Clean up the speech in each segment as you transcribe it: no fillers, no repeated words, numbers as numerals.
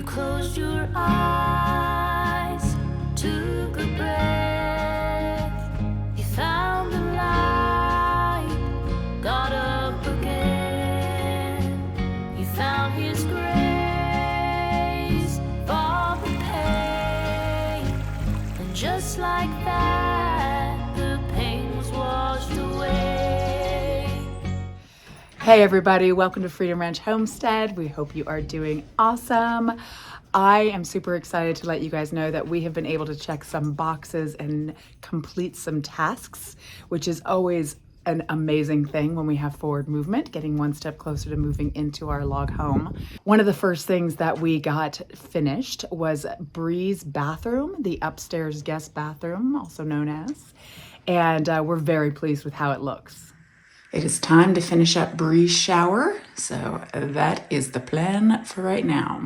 You closed your eyes, took a breath. You found the light, got up again. You found His grace for the pain. And just like that, the pain was washed away. Hey everybody, welcome to Freedom Ranch Homestead. We hope you are doing awesome. I am super excited to let you guys know that we have been able to check some boxes and complete some tasks, which is always an amazing thing when we have forward movement, getting one step closer to moving into our log home. One of the first things that we got finished was Brees Bathroom, the upstairs guest bathroom, also known as, and we're very pleased with how it looks. It is time to finish up Brie's shower, so that is the plan for right now.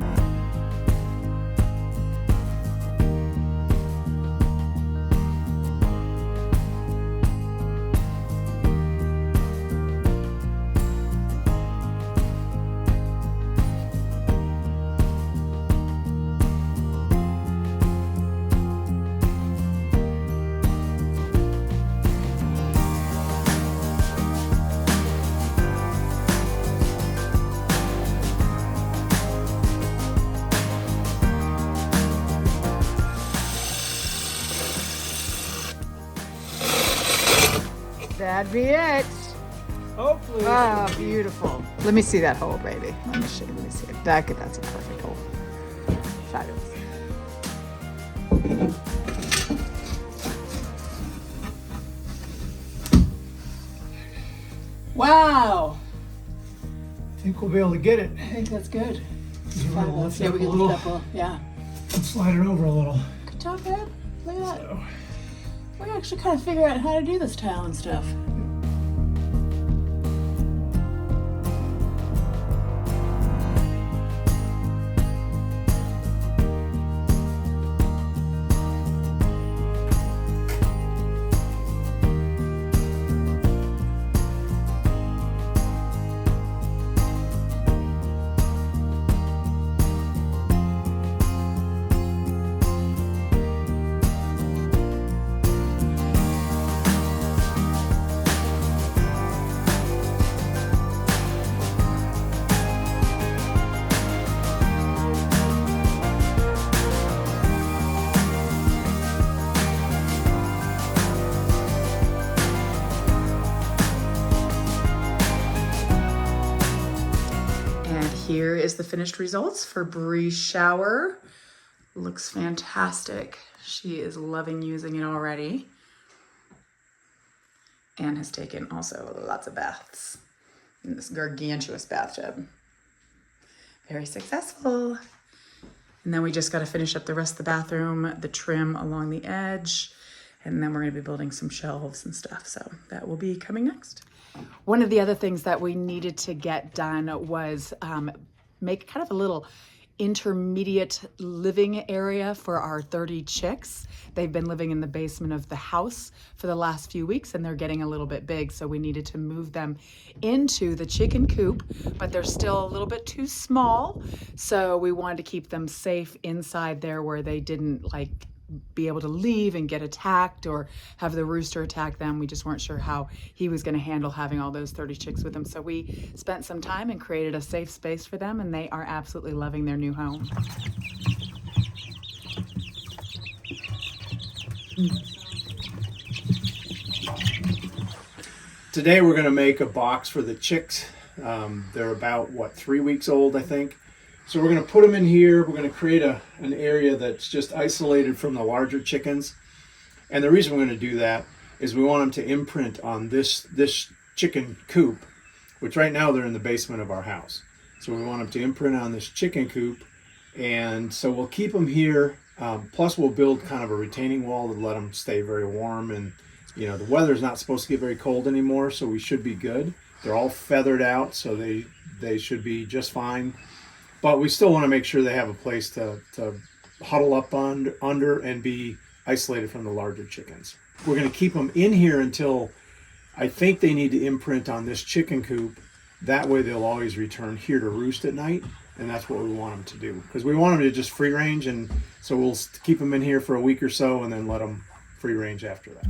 That'd be it. Hopefully. Ah, beautiful. Let me see that hole, baby. Let me see it. That's a perfect hole. Fabulous. Wow. I think we'll be able to get it. I think that's good. Lift Yeah, up we a can little lift up yeah. and slide it over a little. Good job, babe. Look at that. So, We actually kind of figure out how to do this tile and stuff. Here is the finished results for Brie's shower. Looks fantastic. She is loving using it already. And has taken also lots of baths in this gargantuous bathtub. Very successful. And then we just got to finish up the rest of the bathroom, the trim along the edge, and then we're going to be building some shelves and stuff. So that will be coming next. One of the other things that we needed to get done was make kind of a little intermediate living area for our 30 chicks. They've been living in the basement of the house for the last few weeks and they're getting a little bit big, so we needed to move them into the chicken coop, but they're still a little bit too small, so we wanted to keep them safe inside there where they didn't be able to leave and get attacked or have the rooster attack them. We just weren't sure how he was going to handle having all those 30 chicks with him. So we spent some time and created a safe space for them, and they are absolutely loving their new home. today we're going to make a box for the chicks. They're about, 3 weeks old, I think. So we're going to put them in here. We're going to create an area that's just isolated from the larger chickens. And the reason we're going to do that is we want them to imprint on this chicken coop, which right now they're in the basement of our house. So we want them to imprint on this chicken coop. And so we'll keep them here. Plus we'll build kind of a retaining wall to let them stay very warm. And, you know, the weather's not supposed to get very cold anymore, so we should be good. They're all feathered out, so they should be just fine. But we still want to make sure they have a place to huddle up under and be isolated from the larger chickens. We're going to keep them in here until I think they need to imprint on this chicken coop. That way they'll always return here to roost at night. and that's what we want them to do, because we want them to just free range, and so we'll keep them in here for a week or so and then let them free range after that.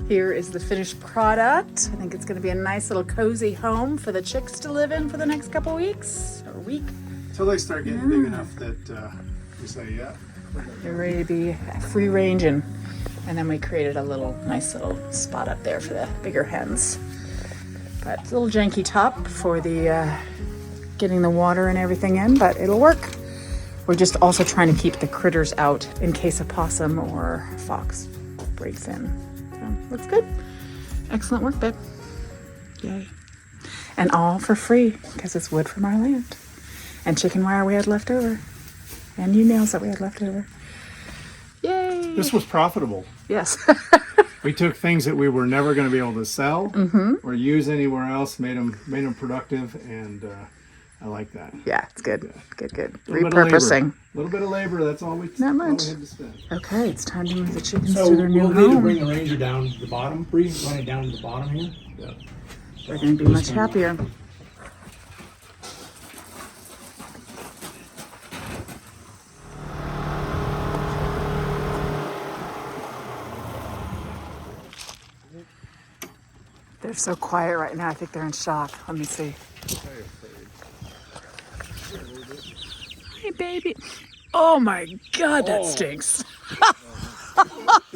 Here is the finished product. I think it's going to be a nice little cozy home for the chicks to live in for the next couple weeks or week. Until they start getting big enough that we say, yeah. They're ready to be free range, and then we created a nice little spot up there for the bigger hens. But it's a little janky top for the getting the water and everything in, but it'll work. We're just also trying to keep the critters out in case a possum or fox breaks in. So looks good. Excellent work, babe. Yay. And all for free because it's wood from our land. And chicken wire we had left over. And new nails that we had left over. Yay! This was profitable. Yes. We took things that we were never going to be able to sell or use anywhere else, made them productive, and I like that. Yeah, it's good. Good. A little bit of Repurposing. labor. A little bit of labor, that's all we Not much. all we had to spend. Okay, it's time to move the chickens So to their new we'll need to home. bring the Ranger down to the bottom, Bree, run it down to the bottom here. Yeah. They're going to be much happier. They're so quiet right now. I think they're in shock. Let me see. Hey, baby. Oh my God, that stinks.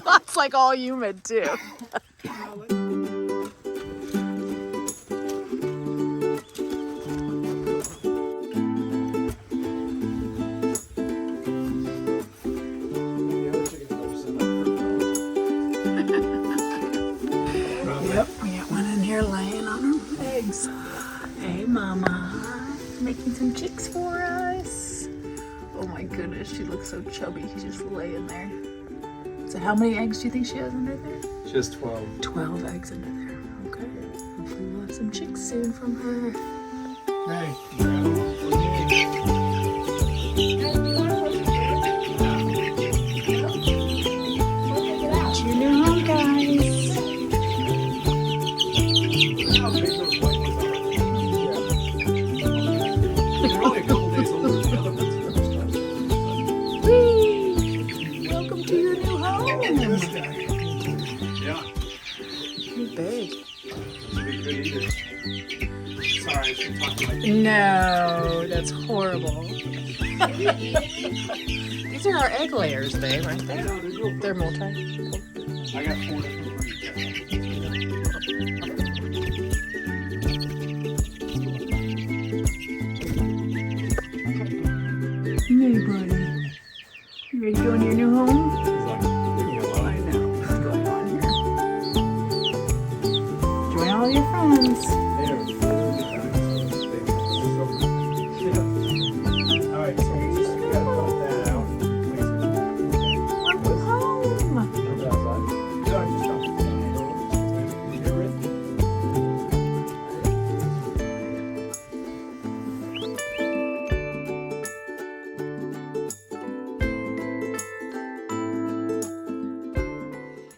That's like all humid too. Yep, we got one in here laying on her eggs. Hey, Mama, making some chicks for us. Oh my goodness, she looks so chubby. She's just laying there. So how many eggs do you think she has under there? Just 12. 12 eggs under there. Okay. Hopefully we'll have some chicks soon from her. Hey. It's your new home, guys. They're only a couple days older than the other ones. Whee! Welcome to your new home. Yeah. You're big. Be good eaters. Sorry, I should talk to my No, that's horrible. These are our egg layers, babe, aren't they? They're multi. I got 4 different breeds. Hey, buddy. You ready to go in your new home? He's like, leave me alone. I know. What's going on here? Join all your friends. Alright, so we just gotta put that out. Welcome home.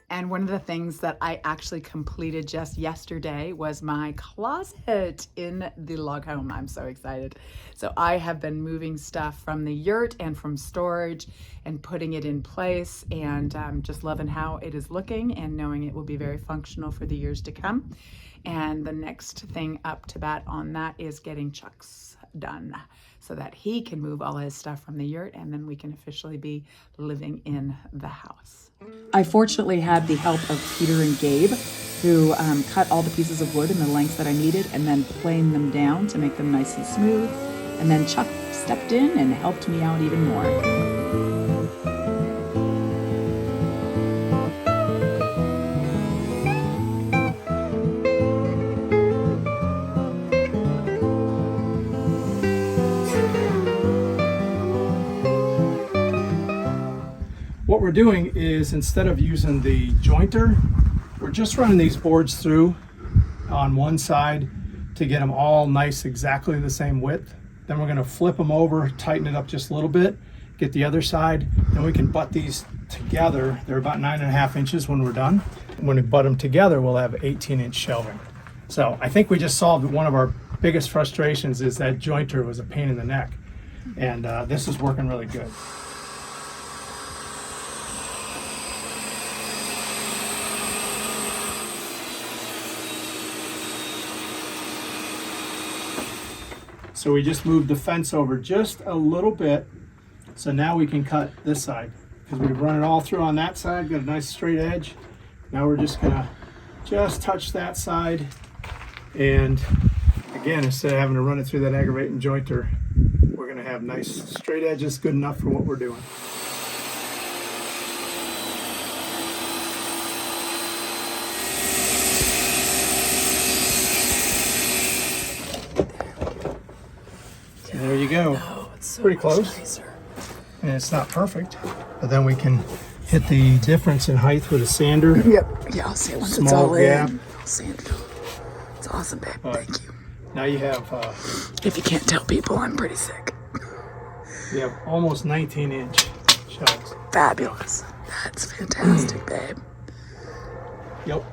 And one of the things that I actually completed just yesterday was my closet in the log home. I'm so excited. So I have been moving stuff from the yurt and from storage and putting it in place, and just loving how it is looking and knowing it will be very functional for the years to come. And the next thing up to bat on that is getting Chuck's done so that he can move all his stuff from the yurt and then we can officially be living in the house. I fortunately had the help of Peter and Gabe, who cut all the pieces of wood in the lengths that I needed and then planed them down to make them nice and smooth. And then Chuck stepped in and helped me out even more. What we're doing is, instead of using the jointer, we're just running these boards through on one side to get them all nice, exactly the same width. Then we're going to flip them over, tighten it up just a little bit, get the other side, then we can butt these together. They're about 9.5 inches when we're done. When we butt them together, we'll have 18-inch shelving. So I think we just solved one of our biggest frustrations, is that jointer was a pain in the neck. And this is working really good. So we just moved the fence over just a little bit. So now we can cut this side, because we've run it all through on that side, got a nice straight edge. Now we're just gonna touch that side. And again, instead of having to run it through that aggravating jointer, we're gonna have nice straight edges, good enough for what we're doing. There you go. Oh, it's so Pretty close. nicer. And it's not perfect, but then we can hit the difference in height with a sander. Yep. Yeah, I'll see it once it's Small all gap. in. I'll sand it. It's awesome, babe. Thank you. Now you have If you can't tell people, I'm pretty sick. almost 19-inch shelves. Fabulous. That's fantastic, babe. Yep,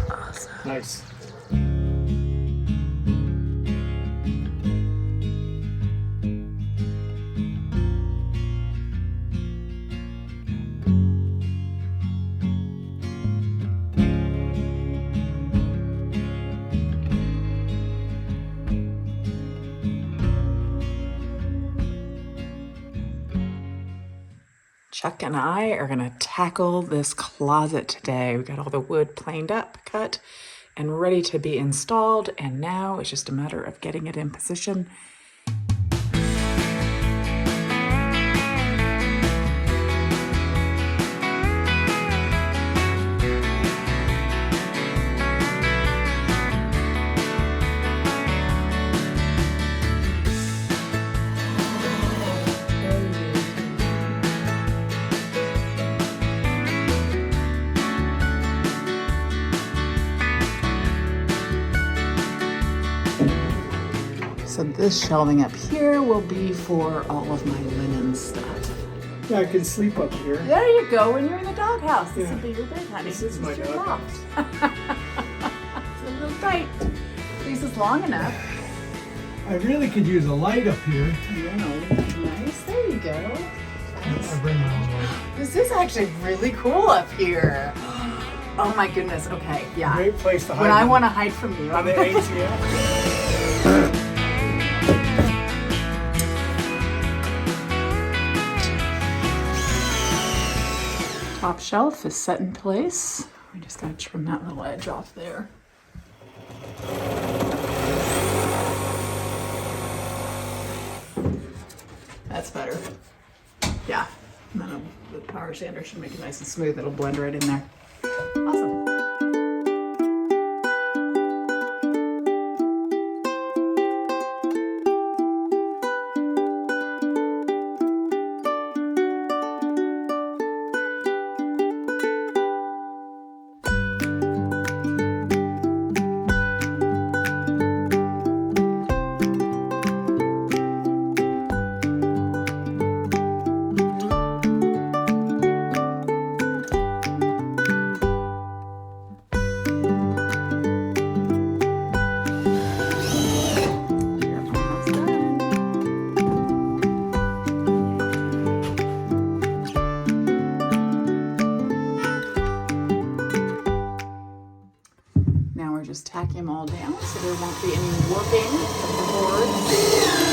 Awesome. nice. Chuck and I are gonna tackle this closet today. We got all the wood planed up, cut, and ready to be installed. And now it's just a matter of getting it in position. So this shelving up here will be for all of my linen stuff. Yeah, I can sleep up here. There you go. When you're in the doghouse, this Yeah. will be your bed, honey. This is my your doghouse. loft. It's a little tight. At least it's long enough. I really could use a light up here. Yeah, nice. There you go. I bring my own light. This is actually really cool up here. Oh my goodness. Okay, yeah. Great place to hide. When I want to hide from you, on the ATM. top shelf is set in place. We just gotta trim that little edge off there. That's better. Yeah, and then the power sander should make it nice and smooth. It'll blend right in there. Awesome. just tacking them all down so there won't be any warping of the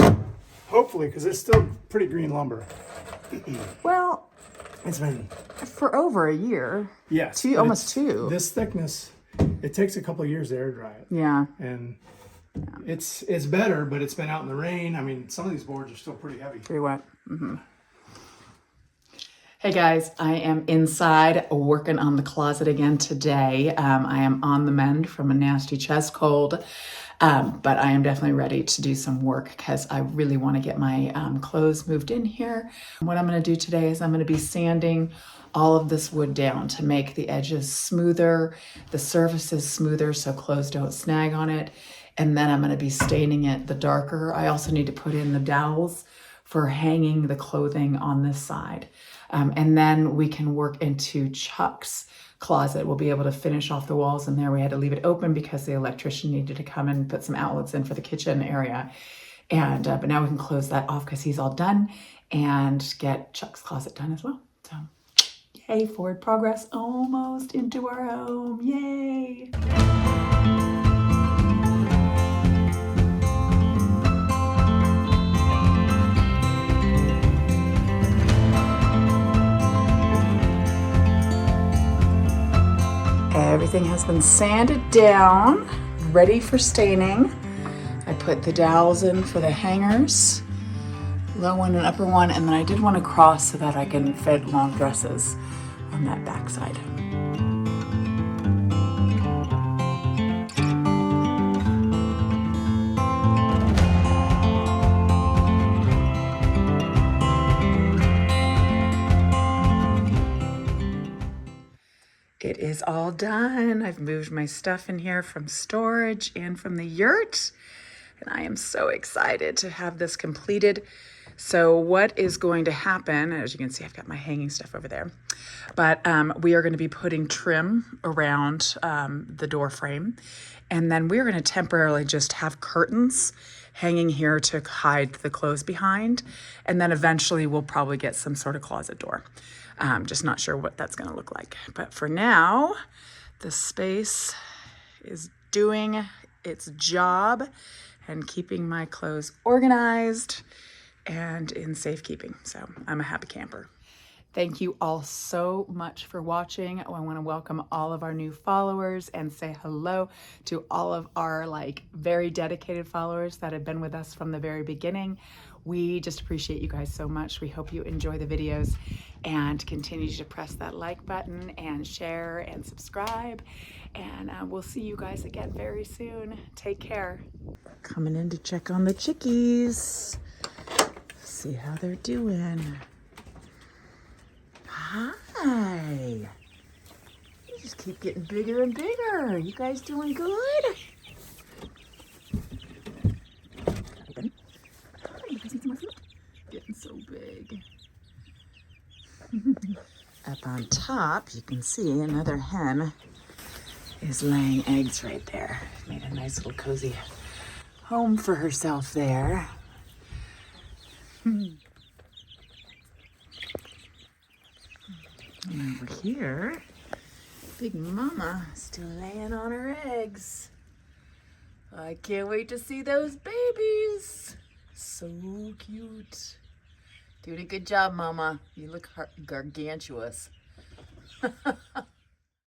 boards. Hopefully, because it's still pretty green lumber. Well, It's been, for over a year. yes. Almost two. This thickness, it takes a couple of years to air dry it. Yeah. And it's better, but it's been out in the rain. I mean, some of these boards are still pretty heavy. Pretty wet. Hey guys, I am inside working on the closet again today. I am on the mend from a nasty chest cold, but I am definitely ready to do some work because I really want to get my clothes moved in here. What I'm going to do today is I'm going to be sanding all of this wood down to make the edges smoother, the surfaces smoother so clothes don't snag on it. And then I'm going to be staining it the darker. I also need to put in the dowels for hanging the clothing on this side. And then we can work into Chuck's closet. We'll be able to finish off the walls in there. We had to leave it open because the electrician needed to come and put some outlets in for the kitchen area. And but now we can close that off because he's all done and get Chuck's closet done as well. So yay, forward progress, almost into our home, yay. Everything has been sanded down, ready for staining. I put the dowels in for the hangers, low one and upper one, and then I did one across so that I can fit long dresses on that back side. It is all done. I've moved my stuff in here from storage and from the yurt, and I am so excited to have this completed. So what is going to happen, as you can see, I've got my hanging stuff over there, but we are going to be putting trim around the door frame, and then we're going to temporarily just have curtains hanging here to hide the clothes behind, and then eventually we'll probably get some sort of closet door. Just not sure what that's going to look like. But for now, the space is doing its job and keeping my clothes organized and in safekeeping. So I'm a happy camper. Thank you all so much for watching. I want to welcome all of our new followers and say hello to all of our very dedicated followers that have been with us from the very beginning. We just appreciate you guys so much. We hope you enjoy the videos and continue to press that like button and share and subscribe. And we'll see you guys again very soon. Take care. Coming in to check on the chickies. See how they're doing. Hi. You just keep getting bigger and bigger. You guys doing good? You guys need some more food? Getting so big. Up on top, you can see another hen is laying eggs right there. Made a nice little cozy home for herself there. And over here, Big Mama still laying on her eggs. I can't wait to see those babies. So cute. Doing a good job, Mama. You look gargantuous.